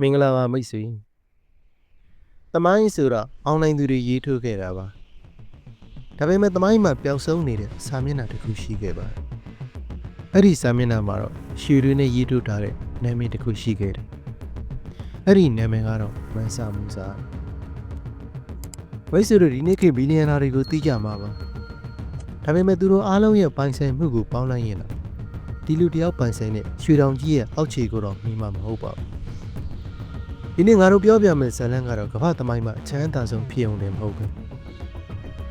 မင်္ဂလာပါမိတ်ဆွေသမိုင်းဆိုတာအောင်နိုင်သူတွေရေးထိုးခဲ့တာပါဒါပေမဲ့သမိုင်းမှာပျောက်ဆုံးနေတဲ့စာမျက်နှာတစ်ခုရှိခဲ့ပါတယ်အဲ့ဒီစာမျက်နှာမှာတော့ရွှေတွေနဲ့ရေးထိုးထားတဲ့နာမည်တစ်ခုရှိခဲ့တယ်အဲ့ဒီနာမည်ကတော့မန်းစာမူစာမိတ်ဆွေတို့ဒီနေ့ခေတ်ဘီလီယံနာတွေကိုသိကြမှာပါဒါပေမဲ့သူတို့အားလုံးရဲ့ပိုင်ဆိုင်မှုကိုပေါင်းလိုက်ရင်ဒီလူတယောက်ပိုင်ဆိုင်တဲ့ရွှေတောင်ကြီးရဲ့အောက်ခြေကိုတော့မိမှာမဟုတ်ပါဘူးဒီနေ့ငါတို့ပြောပြမယ့်ဇာတ်လမ်းကတော့ကမ္ဘာသမိုင်းမှာအချမ်းသာဆုံးဖြစ်အောင်လည်းမဟုတ်ဘူး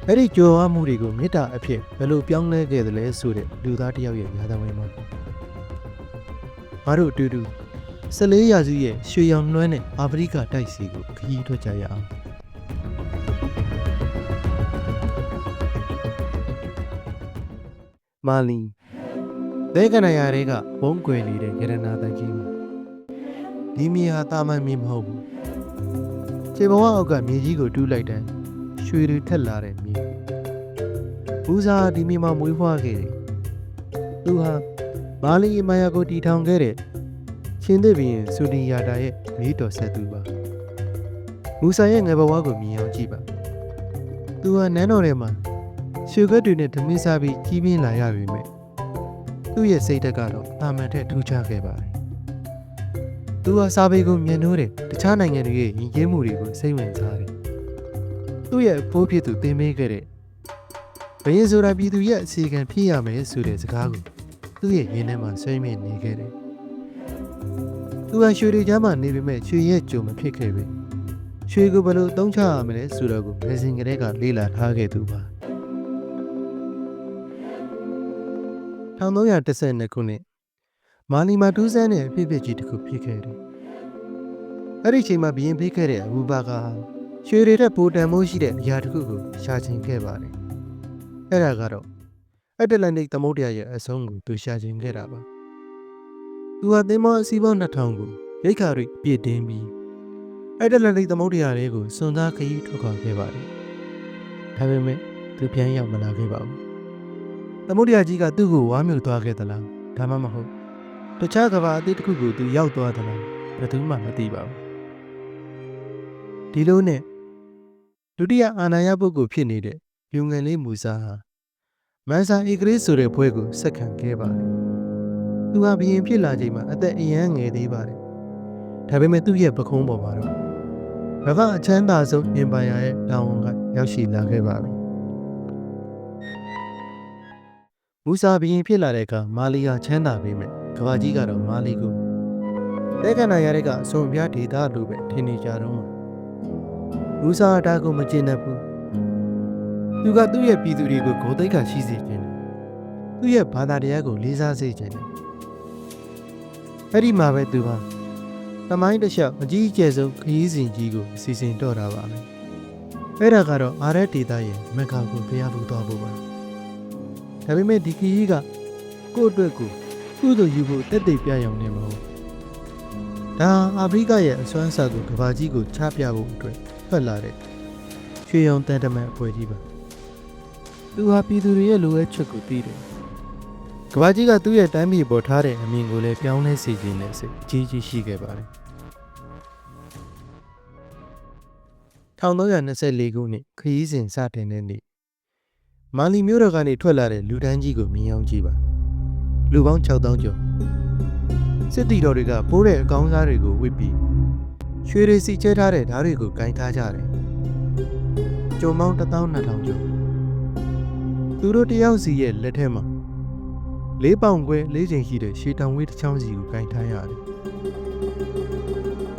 အဲ့ဒီကြွယ်ဝမှုတွေကိုမေတ္တာအဖြစ်ဘယ်လိုပြောင်းလဲခဲ့သလဲဆိုတဲ့လူသားတစ်ယောက်ရဲ့ရာသဝင်မှာငါတို့အတူတူ14ရာစုရဲ့ရွှေရောင်လွှမ်းတဲ့အာဖရိကတိုက်စီကိုခရီးထွက်ကြရအောင်မာလီသဲကနရာတွေကဘုံကွယ်နေတဲ့ရတနာတကြီးမှာဒီမြေဟာတာမန်မြေမဟုတ်ဘူးခြေဘဝအောက်ကမြေကြီးကိုတူးလိုက်တဲ့ရွှေတွေထက်လာတဲ့မြေဘူးစာဒီမြေမှာမွေးဖွားခဲ့တယ်သူဟာမာလီမာယာကိုတီထောင်ခဲ့တဲ့ရှင်သစ်ဘီရင်ဆူနီယာတာရဲ့မြေတော်ဆက်သူပါမူဆာရဲ့ငယ်ဘဝကိုမြင်အောင်ကြည့်ပါသူဟာနန်းတော်ထဲမှာရွှေခွက်တွေနဲ့ဓမင်းစားပြီးကြီးပြင်းလာရပြီမဲ့သူ့ရဲ့စိတ်ဓာတ်ကတော့တာမန်ထက်ထူးခြားခဲ့ပါတယ်သူဟာစာပေကိုမြင်နိုးတယ်တခြားနိုင်ငံတွေရဲ့ယဉ်ကျေးမှုတွေကိုစိတ်ဝင်စားတယ်သူ့ရဲ့အဖိုးဖြစ်သူသင်ပေးခဲ့တဲ့ဘယင်ဆိုတာပြည်သူရဲ့အစီအကံဖြစ်ရမယ်ဆိုတဲ့စကားကိုသူ့ရဲ့ရင်းထဲမှာဆွေးမြေ့နေခဲ့တယ်သူဟာရွှေတွေကြားမှာနေပေမဲ့ရွှေရဲ့ကြုံမဖြစ်ခဲ့ပဲရွှေကိုဘယ်လိုအသုံးချရမလဲဆိုတော့ကိုငယ်စဉ်ကတည်းကလေ့လာထားခဲ့သူပါ1312ခုနှစ်မာလီမှာ2ဆန်းတဲ့အဖြစ်အပျက်ကြီးတစ်ခုဖြစ်ခဲ့တယ်။အဲ့ဒီအချိန်မှာဘီရင်ပေးခဲ့တဲ့အဘူဘာကာရွှေတွေထက်ပိုတန်မိုးရှိတဲ့အရာတစ်ခုကိုရှာချင်ခဲ့ပါတယ်။အဲ့ဒါကတော့အတ္တလန္တိတ်သမုဒ္ဒရာရဲ့အဆုံးကိုသူရှာချင်ခဲ့တာပါ။သူဟာသင်္ဘောအစီးပေါင်း2000ကိုရိတ်ခါတွေပြည့်တင်းပြီးအတ္တလန္တိတ်သမုဒ္ဒရာလေးကိုစွန့်စားခရီးထွက်ခွာခဲ့ပါတယ်။ဒါပေမဲ့သူပြန်ရောက်မလာခဲ့ပါဘူး။သမုဒ္ဒရာကြီးကသူ့ကိုဝါမျိုးသွားခဲ့သလားဒါမှမဟုတ်တခြားကဘာအသစ်တစ်ခုကိုသူရောက်သွားသလားဘယ်သူမှမသိပါဘူးဒီလိုနဲ့ဒုတိယအာဏာရပုဂ္ဂိုလ်ဖြစ်နေတဲ့ယူငန်လေးမူစာဟာမန်ဆာအီဂရေးဆိုတဲ့ဘွဲကိုဆက်ခံခဲ့ပါတယ်သူဟာဘီရင်ဖြစ်လာချိန်မှာအသက်အရန်ငယ်သေးပါတယ်ဒါပေမဲ့သူ့ရဲ့ပခုံးပေါ်မှာတော့ဘဝအချမ်းသာဆုံးအင်ပါယာရဲ့တောင်ဝန်ကရောက်ရှိလာခဲ့ပါပြီမူစာဘီရင်ဖြစ်လာတဲ့အခါမာလီဟာချမ်းသာပေမဲ့ကဘာကြီးကတော့မာလီကိုတဲကနာရတဲ့ကအစွန်ပြားဒေသလိုပဲထင်နေကြတော့မူစာတာကိုမကျင်တတ်ဘူးသူကသူ့ရဲ့ပြည်သူတွေကိုဂုဏ်သိက္ခာရှိစေခြင်းသူ့ရဲ့ဘာသာတရားကိုလေးစားစေခြင်းအဲ့ဒီမှာပဲသူဟာသမိုင်းတစ်လျှောက်အကြီးအကျယ်ဆုံးခရီးစဉ်ကြီးကိုစီစဉ်တော့တာပါပဲအဲ့ဒါကတော့အာရက်ဒေသရဲ့မက္ကာကိုဖျားဖို့သွားဖို့ပါဒါပေမဲ့ဒီခရီးကကိုယ့်အတွက်ကိုကုသိုလ်ယူဖို့တက်သေးပြရုံနဲ့မဟုတ်ဒါအာဖရိကရဲ့အစွမ်းစားကိုကဘာကြီးကိုချပြဖို့အတွက်ထွက်လာတဲ့ရွှေရောင်တန်တမန်အဖွဲ့ကြီးပါသူဟာပြည်သူတွေရဲ့လိုအပ်ချက်ကိုသိတယ်ကဘာကြီးကသူ့ရဲ့တိုင်းပြည်ပေါ်ထားတဲ့အမြင်ကိုလည်းပြောင်းလဲစေခြင်းနဲ့စိတ်ကြီးကြီးရှိခဲ့ပါတယ်1324ခုနှစ်ခရီးစဉ်စတင်တဲ့နေ့မာလီမြို့တော်ကနေထွက်လာတဲ့လူတန်းကြီးကိုမြင်အောင်ကြည့်ပါလူပေါင်း6000ကျော်စစ်တီတော်တွေကပိုးတဲ့အကောင်းစားတွေကိုဝစ်ပြီးရွှေတွေစီချဲထားတဲ့ဓာတ်တွေကိုကင်ထားကြတယ်ကျုံပေါင်း12000ကျော်သူတို့တယောက်စီရဲ့လက်ထက်မှာ4ပေါင်ခွဲ4ချိန်ရှိတဲ့ရှေတောင်ဝေးတစ်ချောင်းစီကိုကင်ထားရတယ်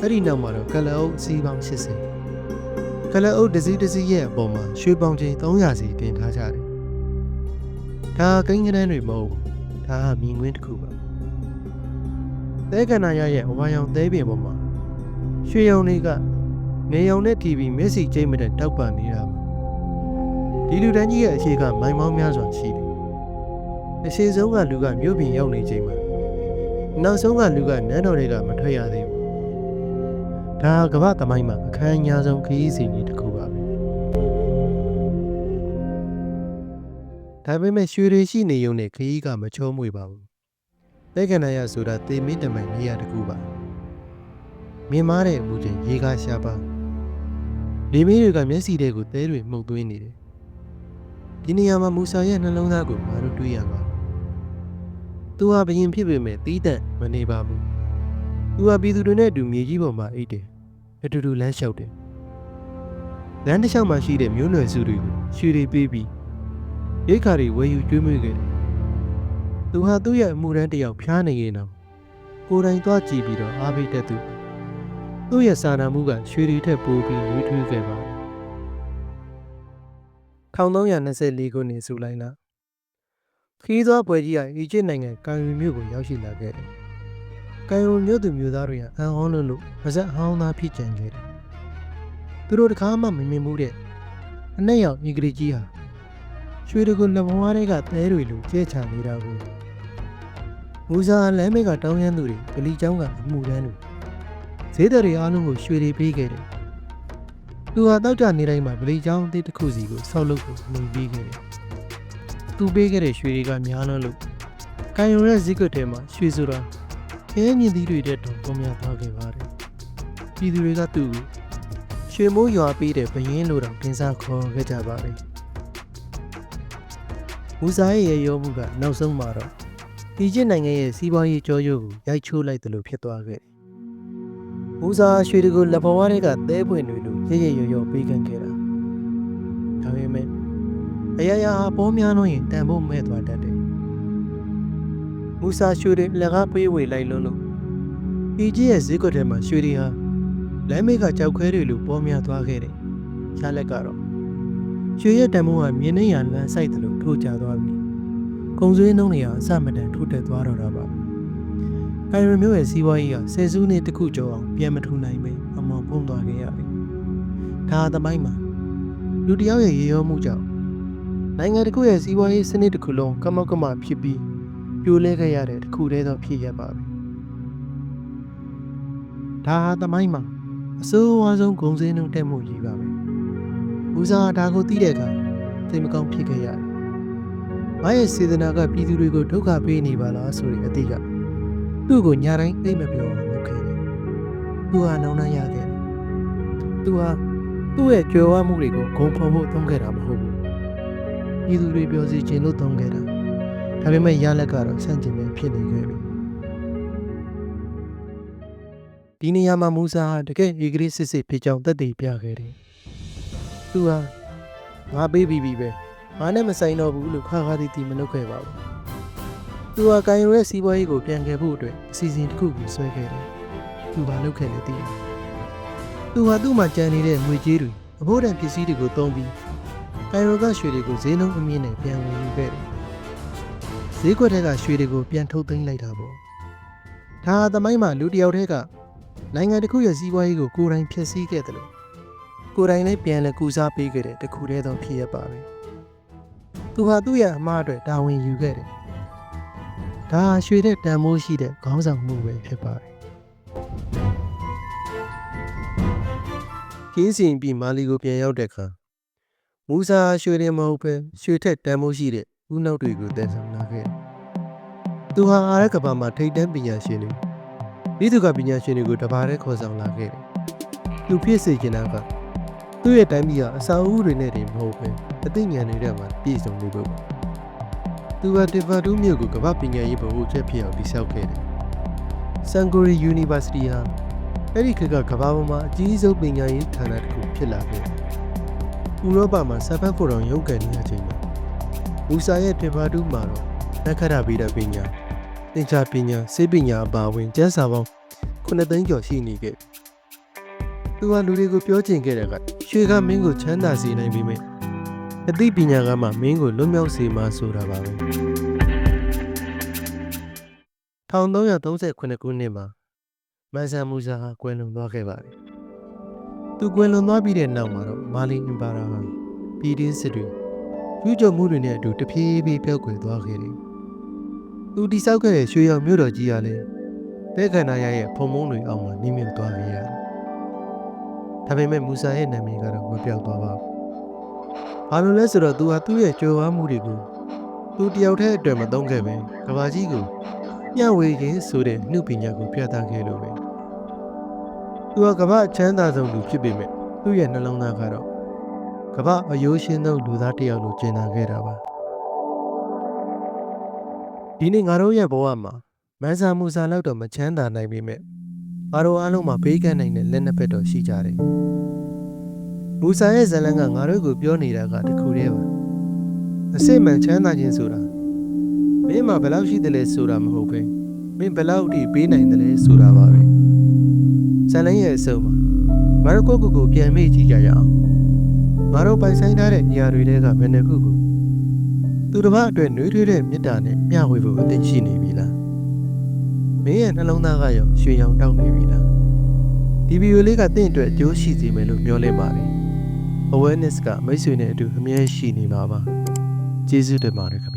အဲ့ဒီနောက်မှာတော့ကလအုပ်စီးပေါင်း80ကလအုပ်တစ်စီးရဲ့အပေါ်မှာရွှေပေါင်ချိန်300စီတင်ထားကြတယ်ဒါကိန်းကနန်းတွေမဟုတ်ဒါဟာမြင်ကွင်းတစ်ခုပါသဲကနာရရဲ့အဝါရောင်သဲပင်ပေါ်မှာရွှေရောင်တွေကနေရောင်နဲ့တီဗီမျက်စိကျိတ်မတဲ့တောက်ပန်နေတာပါဒီလူတန်းကြီးရဲ့အခြေကမိုင်မောင်းများစွာရှိတယ်အရှိဆုံးကလူကမြို့ပြင်ရောက်နေချိန်မှာနောက်ဆုံးကလူကနန်းတော်တွေကမထွက်ရသေးဘူးဒါကမ္ဘာသမိုင်းမှာအခမ်းအနားဆုံးခရီးစဉ်ကြီးတစ်ခုပါပဲဒါပေမဲ့ရွှေတွေရှိနေုံနဲ့ခရီးကမချောမွေ့ပါဘူးသဲကနာရဆိုတာသေမင်းတမန်နေရာတစ်ခုပါ မြင်မာတဲ့အမှုချင်းရေကားရှားပါနေမင်းတွေကမျက်စိတွေကိုသဲတွေမှုတ်သွင်းနေတယ်ဒီနေရာမှာမူဆာရဲ့နှလုံးသားကိုငါတို့တွေးရပါသူဟာဘယင်ဖြစ်ပေမဲ့တီးတန့်မနေပါဘူးသူဟာပြည်သူတွေနဲ့အတူမြေကြီးပေါ်မှာအိတ်တယ်အတူတူလမ်းလျှောက်တယ်လမ်းတစ်လျှောက်မှာရှိတဲ့မျိုးနွယ်စုတွေကိုရွှေတွေပေးပြီးရိတ်ခါတွေဝယ်ယူကျွေးမွေးခဲ့တယ်သူဟာသူ့ရဲ့အမှုရန်တစ်ယောက်ဖျားနေရင်တော့ကိုယ်တိုင်သွားကြည့်ပြီးတော့အားပေးတတ်သူ့ရဲ့စာနာမှုကရွှေတွေထက်ပိုပြီးရွေးထွေးခဲ့ပါတယ်1324ခုနှစ်ဇူလိုင်လခီးသွွားပွဲကြီးဟာအီဂျစ်နိုင်ငံကန်ယူမြို့ကိုရောက်ရှိလာခဲ့တယ်။ကန်ယူမြို့သူမျိုးသားတွေကအံ့ဩလို့ပါဇက်ဟောင်းသားဖြစ်ကြံခဲ့တယ်။သူတို့တခါမှမမြင်မှုတဲ့အနက်ရောက်အီဂရီကြီးဟာရွှေတွေကိုလက်ဘဝတွေကသဲတွေလိုကျဲချနေတာကိုမူဇာလမ်းမေကတောင်းရမ်းသူတွေဗလီကျောင်းကအမှုရန်တွေဈေးတွေအားလုံးကိုရွှေတွေပေးခဲ့တယ်။သူဟာတောက်ကြနေတိုင်းမှာဗလီကျောင်းအသစ်တစ်ခုစီကိုဆောက်လုပ်ဖို့နေပြီးခဲ့တယ်။သူပေးခဲ့တဲ့ရွှေတွေကများလွန်းလို့ကန်ယူရဲ့ဈေးကွက်ထဲမှာရွှေဆိုတာခဲမြင့်သီးတွေတဲ့တုံပေါ်များသွားခဲ့ပါတယ်။ပြည်သူတွေကသူ့ကိုရွှေမိုးရွာပေးတဲ့ဘယင်းလိုတောင်တင်စားခေါ်ခဲ့ကြပါတယ်။မူဇာရဲ့ရောမှုကနောက်ဆုံးမှာတော့အီဂျစ်နိုင်ငံရဲ့စီးပွားရေးကြောရိုးကိုရိုက်ချိုးလိုက်တယ်လို့ဖြစ်သွားခဲ့တယ်။မူဇာရွှေတွေကိုလက်ဘဝတွေကသဲပွင့်တွေလိုရရရောပေးခံခဲ့တာ။ဒါပေမဲ့အရာရာပေါ်များလို့ရင်တန်ဖို့မဲ့သွားတတ်တယ်။မူဆာရွှေတွေလက်ကားပေးဝေလိုက်လို့အီဂျစ်ရဲ့ဈေးကွက်ထဲမှာရွှေတွေဟာလမ်းမေကကြောက်ခဲတွေလိုပေါ်များသွားခဲ့တယ်။ရှားလက်ကတော့ရွှေရဲ့တန်ဖိုးဟာမြင်းနှင်းရလမ်းဆိုင်တယ်လို့ထိုးကျသွားပြီ။ကုန်စည်နှုန်းတွေဟာအစမတန်ထိုးတက်သွားတော့တာပါ။ကိုင်ရမျိုးရဲ့စီးပွားရေးဟာဆယ်စုနှစ်တစ်ခုကျော်အောင်ပြန်မထူနိုင်ပဲအမောင်ဖုံးသွားခဲ့ရတယ်။ဒါသမိုင်းမှာလူတယောက်ရဲ့ရေရောမှုကြောင့်နိုင်ငံတစ်ခုရဲ့စီးပွားရေးစနစ်တစ်ခုလုံးကမောက်ကမဖြစ်ပြီးပြိုလဲခဲ့ရတဲ့တစ်ခုတည်းသောဖြစ်ရပါပဲ။ဒါဟာသမိုင်းမှာအဆိုးအဝါဆုံးဂုဏ်စင်းနှုန်းတက်မှုကြီးပါပဲ။ဦးစားဒါကိုသိတဲ့အခါသိမကောင်းဖြစ်ခဲ့ရတယ်။ဘာရဲ့စေတနာကပြည်သူတွေကိုဒုက္ခပေးနေပါလားဆိုတဲ့အတိတ်ကသူ့ကိုညာတိုင်းသိမပြောအောင်လုပ်ခဲ့တယ်။သူဟာနောင်နှံ့ရခဲ့တယ်။သူဟာသူ့ရဲ့ကြွယ်ဝမှုတွေကိုဂုဏ်ဖော်ဖို့သုံးခဲ့တာမဟုတ်ဘူး။ပြည်သူတွေပြောစီခြင်းလို့သုံးခဲ့တာဒါပေမဲ့ရလက်ကတော့ဆန့်ကျင်ပဲဖြစ်နေခဲ့ပြီဒီနေရာမှာမူဆာဟာတကယ်အီဂရိစစ်စစ်ဖြစ်ကြောင်းသက်သေပြခဲ့တယ်သူဟာငါပေးပြီးပြီပဲငါနဲ့မဆိုင်တော့ဘူးလို့ခါခါတီတီမလုပ်ခဲ့ပါဘူးသူဟာကိုင်ရိုရဲ့စီးပွားရေးကိုပြန်ခဲ့ဖို့အတွက်အစီအစဉ်တစ်ခုကိုဆွဲခဲ့တယ်သူဘာလုပ်ခဲ့လဲသိတယ်သူဟာသူ့မှာကြံနေတဲ့ငွေကြေးတွေအဖို့တန်ပစ္စည်းတွေကိုသုံးပြီးကိုင်ရိုကရွှေတွေကိုဈေးနှုန်းအမြင့်နဲ့ပြန်ဝယ်ယူခဲ့တယ်ဈေးကွက်ထဲကရွှေတွေကိုပြန်ထုတ်သိမ်းလိုက်တာပေါ့ဒါဟာသမိုင်းမှာလူတစ်ယောက်တည်းကနိုင်ငံတစ်ခုရဲ့စီးပွားရေးကိုကိုယ်တိုင်ဖျက်ဆီးခဲ့တယ်လို့ကိုယ်တိုင်လည်းပြန်လဲကူစားပေးခဲ့တဲ့တစ်ခုတည်းသောဖြစ်ရပါပဲသူဟာသူ့ရဲ့အမှားအတွက်တာဝန်ယူခဲ့တယ်ဒါဟာရွှေတဲ့တန်မိုးရှိတဲ့ခေါင်းဆောင်မှုပဲဖြစ်ပါတယ်ခင်းစင်ပြီးမာလီကိုပြန်ရောက်တဲ့အခါမူဆာရွှေတယ်မဟုတ်ပဲရွှေထက်တန်မိုးရှိတဲ့ဦးနောက်တွေကိုတည်ဆောင်လာခဲ့သူဟာအာရကဘာမှာထိတ်တန့်ပညာရှင်တွေပြည်သူကပညာရှင်တွေကိုတပါးတည်းခေါ်ဆောင်လာခဲ့တယ်သူဖြစ်စေချင်တာကသူ့ရဲ့တိုင်းပြည်ဟာအစာအုပ်တွေနဲ့တည်းမဟုတ်ပဲအသိဉာဏ်တွေထဲမှာပြည့်စုံနေဖို့သူကတီဗာဒူးမြို့ကိုကမ္ဘာပညာရေးဗဟိုချက်ဖြစ်အောင်တည်ဆောက်ခဲ့တယ်ဆန်ဂိုရီ University ဟာအဲ့ဒီခေတ်ကကမ္ဘာပေါ်မှာအကြီးဆုံးပညာရေးဌာနတစ်ခုဖြစ်လာခဲ့တယ်ဥရောပမှာဆပ်ဖတ်ဖို့တောင်ရုန်းကန်နေတဲ့အချိန်မှာမူဆာရဲ့တေဘာတူးမှာတော့လက်ခရဗေဒပညာသင်္ချာပညာစေပညာအပါအဝင်ကျမ်းစာပေါင်း9သိန်းကျော်ရှိနေခဲ့သူကလူတွေကိုပြောချင်ခဲ့တဲ့ကရွှေကမင်းကိုချမ်းသာစေနိုင်ပေမဲ့အသိပညာကမှမင်းကိုလွတ်မြောက်စေမှာဆိုတာပါပဲ1339ခုနှစ်မှာမန်ဆန်မူဆာဟာကွယ်လွန်သွားခဲ့ပါတယ်သူကွယ်လွန်သွားပြီးတဲ့နောက်မှာတော့မာလီအင်ပါရာဟာပြည်တွင်းစစ်တွေကျူးကျော်မှုတွေနဲ့အတူတဖြည်းဖြည်းပျောက်ကွယ်သွားခဲ့တယ်။သူတိဆောက်ခဲ့တဲ့ရွှေရောင်မြို့တော်ကြီးကလည်းဘဲခန္ဓာရရဲ့ဖုံမုန်းတွေအောက်မှာနှိမ့်မြုပ်သွားခဲ့ရတယ်။ဒါပေမဲ့မူဆာရဲ့နာမည်ကတော့မပြောက်သွားပါဘူး။ဘာလို့လဲဆိုတော့သူဟာသူ့ရဲ့ကြွယ်ဝမှုတွေကိုသူတယောက်တည်းအတွက်မသုံးခဲ့ပဲကဘာကြီးကိုမျှဝေခြင်းဆိုတဲ့နှုတ်ပညာကိုပြသခဲ့လို့ပဲ။ သူကကမ္ဘာချမ်းသာဆုံးလူဖြစ်ပေမဲ့သူ့ရဲ့နှလုံးသားကတော့ကမ္ဘာအယိုးရှင်းဆုံးလူသားတစ်ယောက်လိုကျင်နာခဲ့တာပါဒီနေ့ငါတို့ရဲ့ဘဝမှာမန်းစာမူစာလောက်တော့မချမ်းသာနိုင်ပေမဲ့ငါတို့အားလုံးမှာဘေးကန်းနိုင်တဲ့လက်နှစ်ဖက်တော့ရှိကြတယ်မူစာရဲ့ဇာတ်လမ်းကငါတို့ကိုပြောနေတာကတခုတည်းပါအစစ်မှန်ချမ်းသာခြင်းဆိုတာမင်းမှာဘယ်လောက်ရှိတယ်လဲဆိုတာမဟုတ်ပဲမင်းဘယ်လောက်အထိပေးနိုင်တယ်လဲဆိုတာပါပဲဇာတ်လမ်းရဲ့အဆုံးမှာငါတို့ကိုယ့်ကိုယ်ကိုပြန်မေ့ကြည့်ကြရအောင်ငါတို့ပိုင်ဆိုင်ထားတဲ့နေရာတွေထဲကဘယ်နှခုကိုသူတစ်ပါးအတွက်နှွေးထွေးတဲ့မေတ္တာနဲ့မျှဝေဖို့အသင့်ရှိနေပြီလားမင်းရဲ့နှလုံးသားကရောရွှေရောင်တောက်နေပြီလားဒီဗီဒီယိုလေးကသင်အတွက်အကျိုးရှိစေမယ်လို့မျှော်လင့်ပါတယ် awareness ကမိတ်ဆွေနဲ့အတူအမြဲရှိနေမှာပါကျေးဇူးတင်ပါတယ်ခင်ဗျ